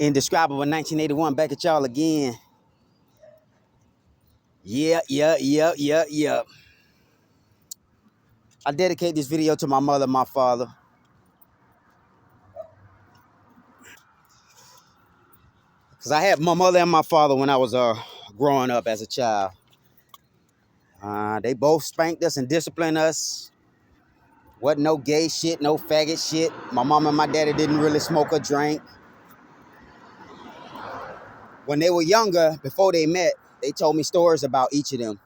Indescribable 1981 back at y'all again. Yeah. I dedicate this video to my mother and my father. Because I had my mother and my father when I was growing up as a child. They both spanked us and disciplined us. Wasn't no gay shit, no faggot shit. My mom and my daddy didn't really smoke or drink. When they were younger, before they met, they told me stories about each of them.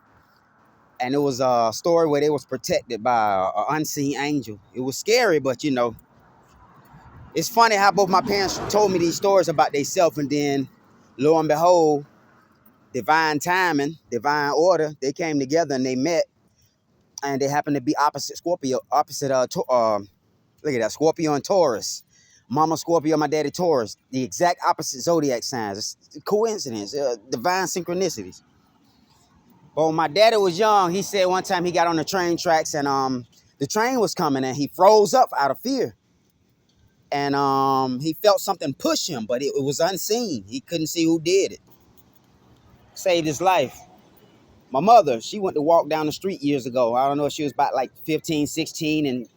And it was a story where they was protected by an unseen angel. It was scary, but you know, it's funny how both my parents told me these stories about themselves, and then lo and behold, divine timing, divine order, they came together and they met, and they happened to be opposite Scorpio, look at that, Scorpio and Taurus. Mama Scorpio, my daddy Taurus, the exact opposite zodiac signs. It's coincidence, divine synchronicities. But when my daddy was young, he said one time he got on the train tracks and the train was coming and he froze up out of fear. And he felt something push him, but it was unseen. He couldn't see who did it. Saved his life. My mother, she went to walk down the street years ago. I don't know if she was about like 15, 16, and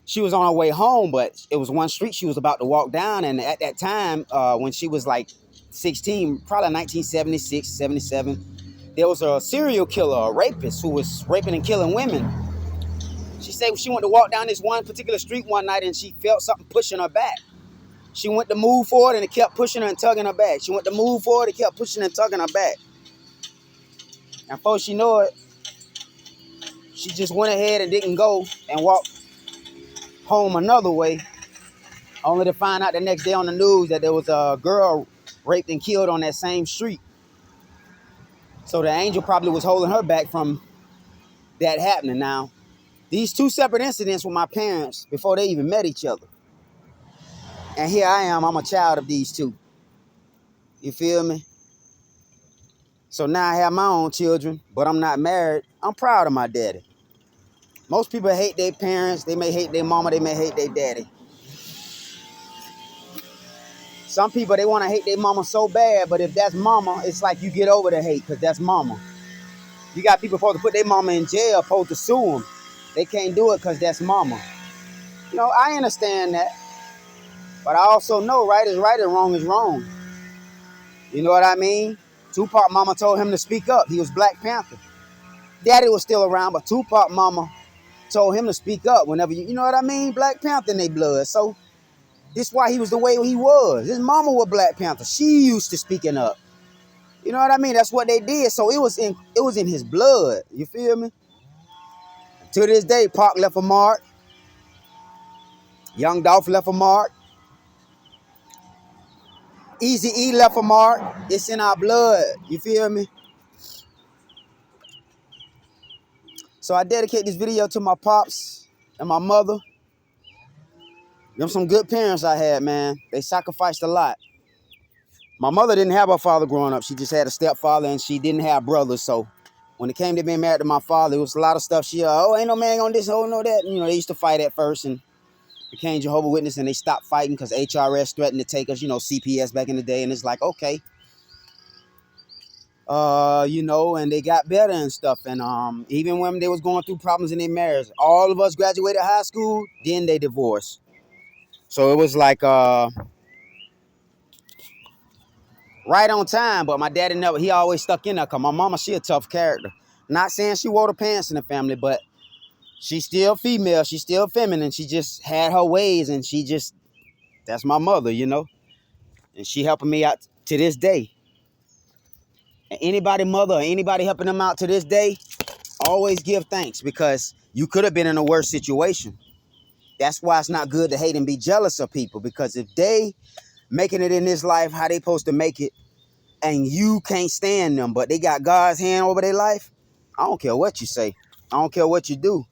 she was on her way home, but it was one street she was about to walk down. And at that time, when she was like 16, probably 1976, 77, there was a serial killer, a rapist, who was raping and killing women. She said she went to walk down this one particular street one night and she felt something pushing her back. She went to move forward and it kept pushing her and tugging her back. She went to move forward, it kept pushing and tugging her back. And before she knew it, she just went ahead and didn't go and walked home another way, only to find out the next day on the news that there was a girl raped and killed on that same street. So the angel probably was holding her back from that happening. Now, these two separate incidents with my parents before they even met each other. And here I am, I'm a child of these two. You feel me? So now I have my own children, but I'm not married. I'm proud of my daddy. Most people hate their parents. They may hate their mama. They may hate their daddy. Some people, they want to hate their mama so bad, but if that's mama, it's like you get over the hate because that's mama. You got people supposed to put their mama in jail, supposed to sue them. They can't do it because that's mama. You know, I understand that. But I also know right is right and wrong is wrong. You know what I mean? Tupac mama told him to speak up. He was Black Panther. Daddy was still around, but Tupac mama told him to speak up whenever you know what I mean? Black Panther in their blood. So this is why he was the way he was. His mama was Black Panther. She used to speaking up. You know what I mean? That's what they did. So it was in his blood. You feel me? To this day, Pac left a mark. Young Dolph left a mark. Eazy-E left a mark. It's in our blood. You feel me? So I dedicate this video to my pops and my mother. Them some good parents I had, man. They sacrificed a lot. My mother didn't have her father growing up. She just had a stepfather and she didn't have brothers. So when it came to being married to my father, it was a lot of stuff. She, ain't no man on this, no that. You know, they used to fight at first and became Jehovah's Witness and they stopped fighting because HRS threatened to take us, you know, CPS back in the day. And it's like, okay. You know, and they got better and stuff. And even when they was going through problems in their marriage, all of us graduated high school, then they divorced. So it was like right on time, but my daddy never, he always stuck in there because my mama, she a tough character. Not saying she wore the pants in the family, but she's still female, she's still feminine. She just had her ways and she just, that's my mother, you know. And she helping me out to this day. And anybody mother or anybody helping them out to this day, always give thanks because you could have been in a worse situation. That's why it's not good to hate and be jealous of people, because if they making it in this life how they supposed to make it and you can't stand them, but they got God's hand over their life, I don't care what you say. I don't care what you do.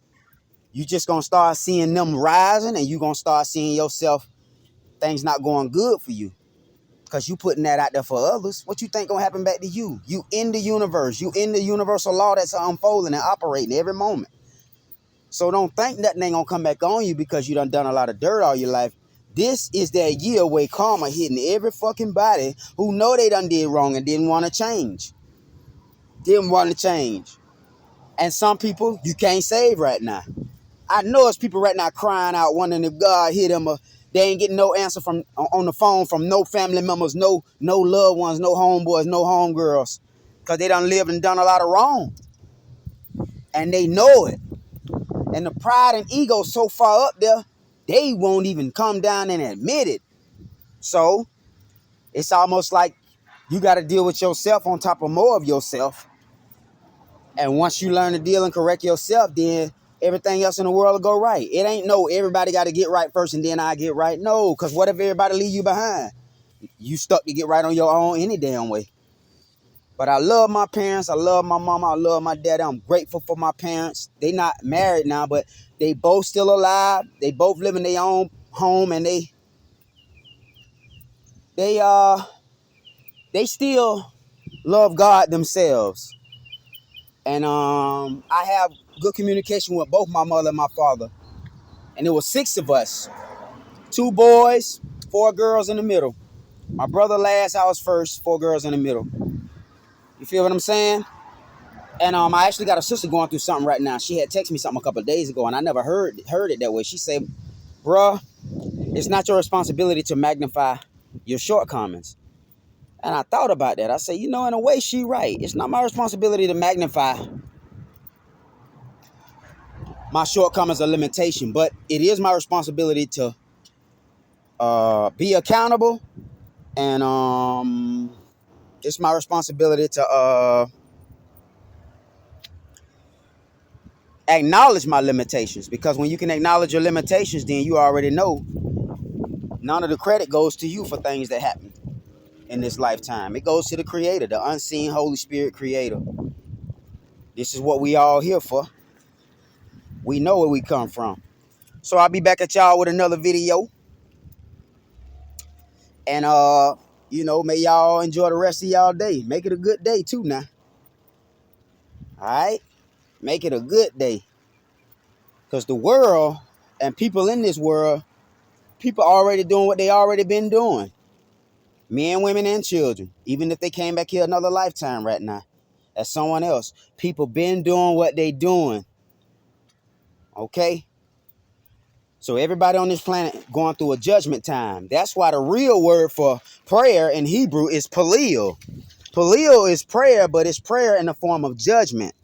You just going to start seeing them rising and you going to start seeing yourself, things not going good for you. Because you putting that out there for others. What you think going to happen back to you? You in the universe. You in the universal law that's unfolding and operating every moment. So don't think nothing ain't going to come back on you because you done a lot of dirt all your life. This is that year where karma hitting every fucking body who know they done did wrong and didn't want to change. Didn't want to change. And some people you can't save right now. I know it's people right now crying out, wondering if God hit them, or they ain't getting no answer from on the phone from no family members, no loved ones, no homeboys, no homegirls, because they done lived and done a lot of wrong, and they know it. And the pride and ego so far up there, they won't even come down and admit it. So it's almost like you got to deal with yourself on top of more of yourself. And once you learn to deal and correct yourself, then everything else in the world will go right. It ain't no everybody got to get right first and then I get right. No, because what if everybody leave you behind? You stuck to get right on your own any damn way. But I love my parents. I love my mama. I love my daddy. I'm grateful for my parents. They not married now, but they both still alive. They both live in their own home, and they still love God themselves. And I have good communication with both my mother and my father. And there was 6 of us. 2 boys, 4 girls in the middle. My brother last, I was first, 4 girls in the middle. You feel what I'm saying? And I actually got a sister going through something right now. She had texted me something a couple of days ago, and I never heard it that way. She said, bruh, it's not your responsibility to magnify your shortcomings. And I thought about that. I said, in a way, she right. It's not my responsibility to magnify my shortcomings or limitation, but it is my responsibility to be accountable, and it's my responsibility to acknowledge my limitations, because when you can acknowledge your limitations, then you already know none of the credit goes to you for things that happen in this lifetime. It goes to the Creator, the unseen Holy Spirit Creator. This is what we all here for. We know where we come from. So I'll be back at y'all with another video. And may y'all enjoy the rest of y'all day. Make it a good day too now. Alright? Make it a good day. Because the world and people in this world, people already doing what they already been doing. Men, women, and children. Even if they came back here another lifetime right now as someone else. People been doing what they doing. Okay? So everybody on this planet going through a judgment time. That's why the real word for prayer in Hebrew is palil. Palil is prayer, but it's prayer in the form of judgment.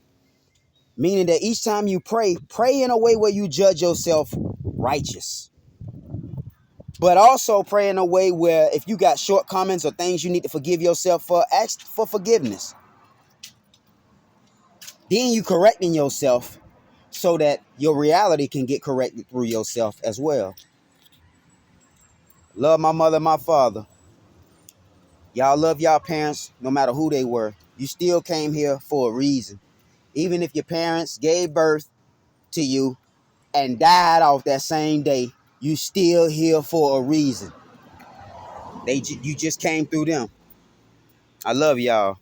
Meaning that each time you pray in a way where you judge yourself righteous. But also pray in a way where if you got shortcomings or things you need to forgive yourself for, ask for forgiveness. Then you correcting yourself so that your reality can get corrected through yourself as well. Love my mother and my father. Y'all love y'all parents no matter who they were. You still came here for a reason. Even if your parents gave birth to you and died off that same day, you still here for a reason. You just came through them. I love y'all.